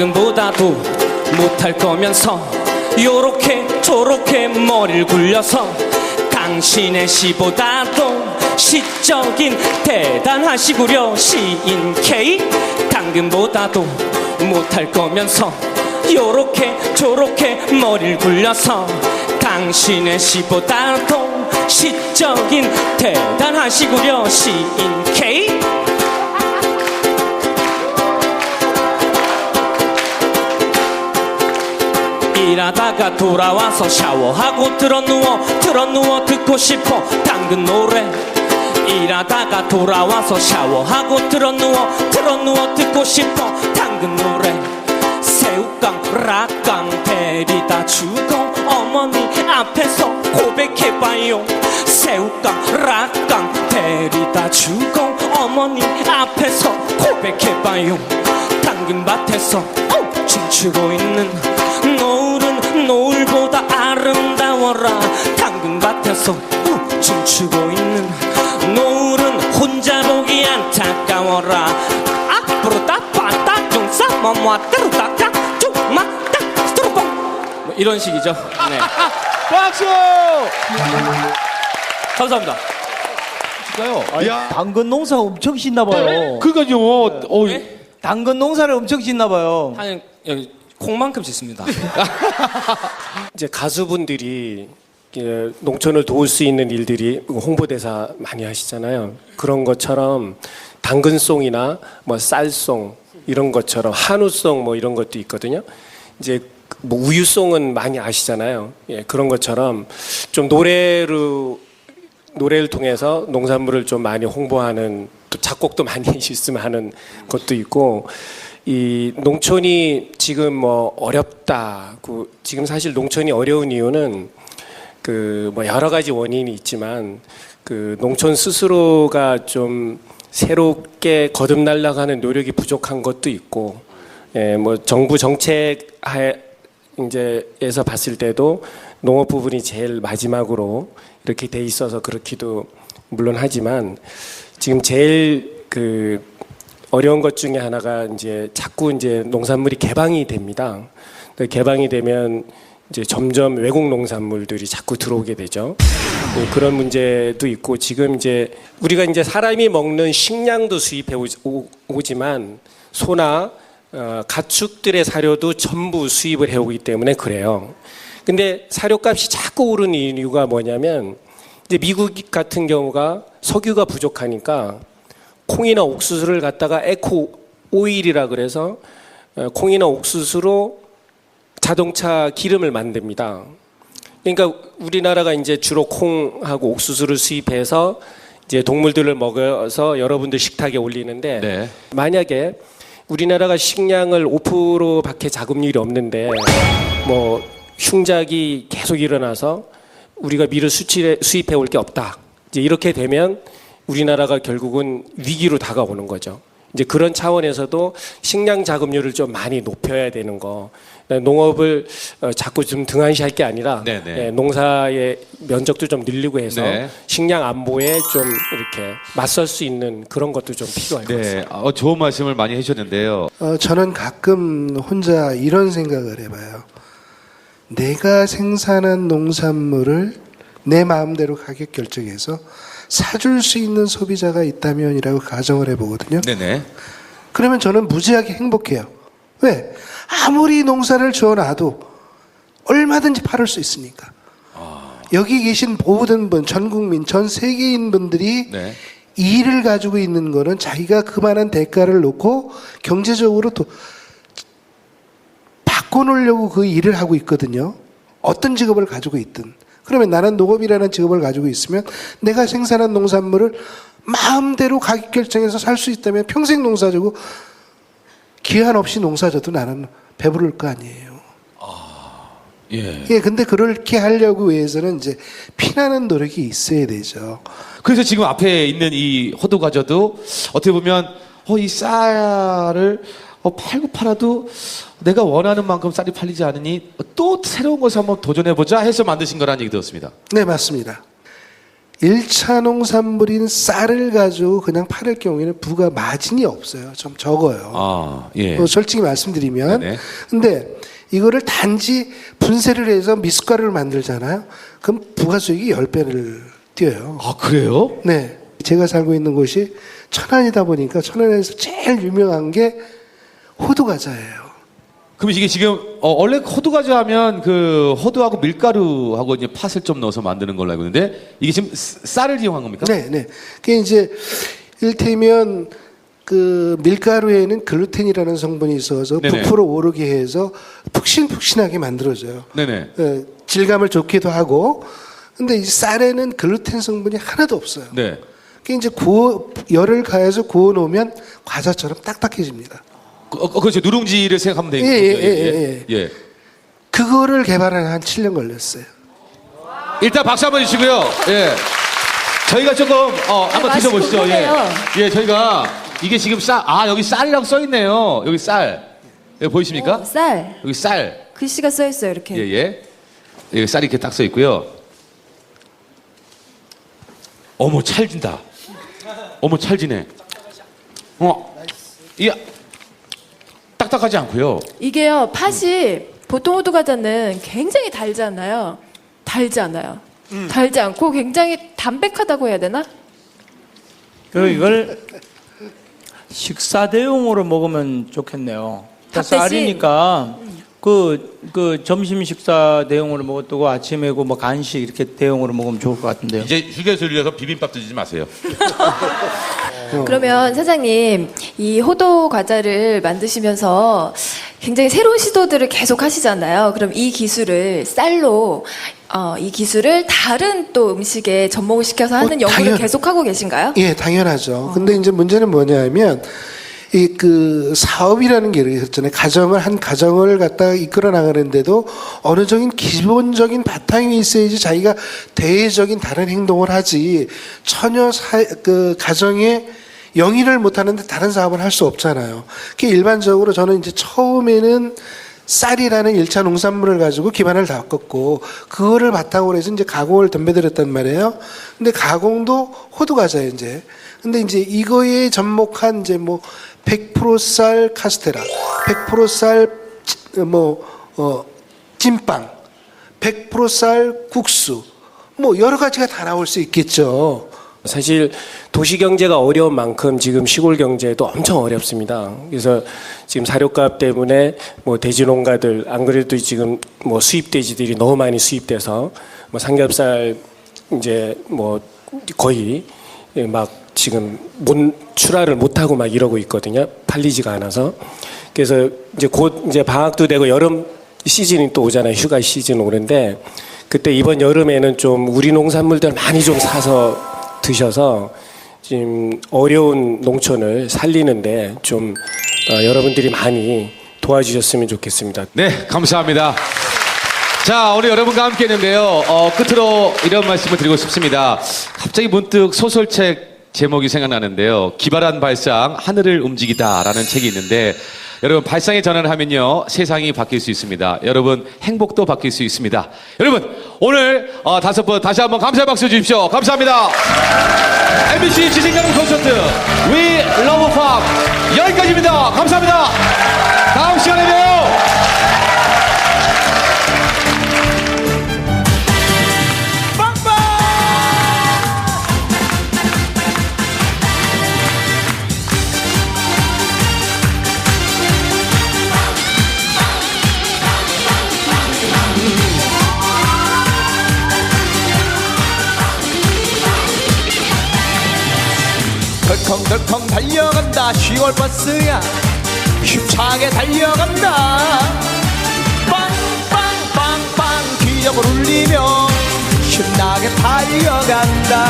당근보다도 못할 거면서 요렇게 저렇게 머리를 굴려서 당신의 시보다도 시적인 대단하시구려 시인 K. 당근보다도 못할 거면서 요렇게 저렇게 머리를 굴려서 당신의 시보다도 시적인 대단하시구려 시인 K. 일하다가 돌아와서 샤워하고 들어누워 듣고 싶어 당근 노래. 일하다가 돌아와서 샤워하고 들어누워 듣고 싶어 당근 노래. 새우깡 락깡 데리다 주고 어머니 앞에서 고백해봐요. 새우깡 락깡 데리다 주고 어머니 앞에서 고백해봐요. 당근밭에서 춤추고 있는 노을은 노을보다 아름다워라. 당근밭에서 춤추고 있는 노을은 혼자 보기 안타까워라. 앞으로 따빠따 중싸 뭐뭐따르따따 쭉막따 스트로뽕 뭐 이런 식이죠. 네. 박수! 감사합니다. 진짜요? 야. 당근 농사 엄청 짓나 봐요. 그러니까요. 네? 당근 농사를 엄청 짓나 봐요. 한 여기 콩만큼 짓습니다. 이제 가수분들이 농촌을 도울 수 있는 일들이 홍보대사 많이 하시잖아요. 그런 것처럼 당근송이나 뭐 쌀송 이런 것처럼 한우송 뭐 이런 것도 있거든요. 이제 뭐 우유송은 많이 아시잖아요. 예, 그런 것처럼 좀 노래를 통해서 농산물을 좀 많이 홍보하는, 또 작곡도 많이 있으면 하는 것도 있고. 이 농촌이 지금 뭐 어렵다. 지금 사실 농촌이 어려운 이유는 뭐 여러 가지 원인이 있지만 농촌 스스로가 좀 새롭게 거듭나려고 하는 노력이 부족한 것도 있고, 예, 뭐 정부 정책 이제에서 봤을 때도 농업 부분이 제일 마지막으로 이렇게 돼 있어서 그렇기도 물론 하지만 지금 제일 어려운 것 중에 하나가 자꾸 농산물이 개방이 됩니다. 개방이 되면 이제 점점 외국 농산물들이 자꾸 들어오게 되죠. 그런 문제도 있고, 지금 우리가 사람이 먹는 식량도 수입해 오지만 소나 가축들의 사료도 전부 수입을 해오기 때문에 그래요. 근데 사료값이 자꾸 오르는 이유가 뭐냐면 이제 미국 같은 경우가 석유가 부족하니까 콩이나 옥수수를 갖다가 에코 오일이라 그래서 콩이나 옥수수로 자동차 기름을 만듭니다. 그러니까 우리나라가 이제 주로 콩하고 옥수수를 수입해서 이제 동물들을 먹어서 여러분들 식탁에 올리는데 네. 만약에 우리나라가 식량을 5%밖에 자급률이 없는데 뭐 흉작이 계속 일어나서 우리가 밀을 수입해 올 게 없다. 이제 이렇게 되면 우리나라가 결국은 위기로 다가오는 거죠. 이제 그런 차원에서도 식량 자급률을 좀 많이 높여야 되는 거. 농업을 자꾸 좀 등한시할 게 아니라 농사의 면적도 좀 늘리고 해서 네. 식량 안보에 좀 이렇게 맞설 수 있는 그런 것도 좀 필요할 것 같습니다. 네. 좋은 말씀을 많이 해주셨는데요. 저는 가끔 혼자 이런 생각을 해봐요. 내가 생산한 농산물을 내 마음대로 가격 결정해서 사줄 수 있는 소비자가 있다면이라고 가정을 해보거든요. 네네. 그러면 저는 무지하게 행복해요. 왜? 아무리 농사를 지어놔도 얼마든지 팔을 수 있으니까. 여기 계신 모든 분, 전 국민, 전 세계인 분들이 네. 이 일을 가지고 있는 거는 자기가 그만한 대가를 놓고 경제적으로 또 바꿔놓으려고 그 일을 하고 있거든요. 어떤 직업을 가지고 있든. 그러면 나는 농업이라는 직업을 가지고 있으면 내가 생산한 농산물을 마음대로 가격 결정해서 살 수 있다면 평생 농사지고 기한 없이 농사져도 나는 배부를 거 아니에요. 예. 예, 근데 그렇게 하려고 위해서는 이제 피나는 노력이 있어야 되죠. 그래서 지금 앞에 있는 이 호두과자도 어떻게 보면 이 쌀을 팔고 팔아도 내가 원하는 만큼 쌀이 팔리지 않으니 또 새로운 것을 한번 도전해보자 해서 만드신 거라는 얘기 들었습니다. 네, 맞습니다. 1차 농산물인 쌀을 가지고 그냥 팔을 경우에는 부가 마진이 없어요. 좀 적어요. 예. 솔직히 말씀드리면. 네네. 근데 이거를 단지 분쇄를 해서 미숫가루를 만들잖아요. 그럼 부가수익이 10배를 뛰어요. 아, 그래요? 네. 제가 살고 있는 곳이 천안이다 보니까 천안에서 제일 유명한 게 호두과자예요. 그럼 이게 지금 원래 호두과자 하면 그 호두하고 밀가루하고 이제 팥을 좀 넣어서 만드는 걸로 알고 있는데 이게 지금 쌀을 이용한 겁니까? 네, 네. 그게 이제 일테면 그 밀가루에는 글루텐이라는 성분이 있어서 네네. 부풀어 오르게 해서 푹신푹신하게 만들어져요. 네네. 질감을 좋기도 하고. 근데 이 쌀에는 글루텐 성분이 하나도 없어요. 네. 그게 이제 열을 가해서 구워 놓으면 과자처럼 딱딱해집니다. 그렇죠. 누룽지를 생각하면 되겠죠. 예. 그거를 개발하는 한 7년 걸렸어요. 일단 박수 한번 주시고요. 예. 저희가 조금 한번 드셔보시죠. 예, 저희가 이게 지금 여기 쌀이라고 써 있네요. 여기 쌀. 여기 보이십니까? 쌀. 여기 쌀. 글씨가 써 있어요, 이렇게. 예. 여기 쌀이 이렇게 딱 써 있고요. 어머, 찰진다. 어머, 찰지네. 이게 딱딱하지 않고요. 이게요, 팥이 보통 호두과자는 굉장히 달잖아요. 달지 않아요. 달지 않고 굉장히 담백하다고 해야 되나? 그리고 이걸 식사 대용으로 먹으면 좋겠네요. 밥 대신? 쌀이니까 그 점심 식사 대용으로 먹어도 아침에고 뭐 간식 이렇게 대용으로 먹으면 좋을 것 같은데요. 이제 휴게소를 위해서 비빔밥 드시지 마세요. 그러면 사장님, 이 호두 과자를 만드시면서 굉장히 새로운 시도들을 계속 하시잖아요. 그럼 이 기술을 쌀로 이 기술을 다른 또 음식에 접목을 시켜서 하는 연구를 계속하고 계신가요? 예, 당연하죠. 근데 이제 문제는 뭐냐면 이 그 사업이라는 게 이렇게 있잖아요. 한 가정을 갖다가 이끌어 나가는데도 어느 정도 기본적인 바탕이 있어야지 자기가 대외적인 다른 행동을 하지. 전혀 그 가정에 영위를 못 하는데 다른 사업을 할 수 없잖아요. 그 일반적으로 저는 이제 처음에는 쌀이라는 1차 농산물을 가지고 기반을 닦았고 그거를 바탕으로 해서 이제 가공을 덤벼들었단 말이에요. 근데 가공도 호두과자예요, 이제. 근데 이제 이거에 접목한 이제 뭐 100% 쌀 카스테라, 100% 쌀 찐빵, 100% 쌀 국수, 뭐 여러 가지가 다 나올 수 있겠죠. 사실 도시 경제가 어려운 만큼 지금 시골 경제도 엄청 어렵습니다. 그래서 지금 사료값 때문에 뭐 돼지 농가들 안 그래도 지금 뭐 수입 돼지들이 너무 많이 수입돼서 뭐 삼겹살 이제 뭐 거의 막 지금 출하를 못 하고 막 이러고 있거든요. 팔리지가 않아서. 그래서 이제 곧 이제 방학도 되고 여름 시즌이 또 오잖아요. 휴가 시즌 오는데 그때 이번 여름에는 좀 우리 농산물들 많이 좀 사서 드셔서 지금 어려운 농촌을 살리는데 좀 여러분들이 많이 도와주셨으면 좋겠습니다. 네, 감사합니다. 자, 오늘 여러분과 함께 했는데요. 끝으로 이런 말씀을 드리고 싶습니다. 갑자기 문득 소설책 제목이 생각나는데요. 기발한 발상, 하늘을 움직이다라는 책이 있는데 여러분 발상의 전환을 하면요 세상이 바뀔 수 있습니다. 여러분 행복도 바뀔 수 있습니다. 여러분 오늘 5분 다시 한번 감사의 박수 주십시오. 감사합니다. MBC 지생가는 콘서트 We Love Farm 여기까지입니다. 감사합니다. 다음 시간에 봬요. 덜컹덜컹 달려간다 시골 버스야 힘차게 달려간다 빵빵빵빵 기력을 울리며 신나게 달려간다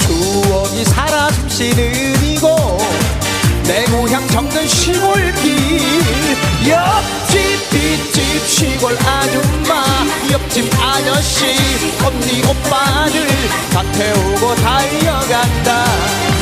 추억이 살아 숨쉬는 이곳 내 고향 정든 시골길 옆집 뒷집 시골 아줌마 옆집 아저씨 언니 오빠들 다 태우고 달려간다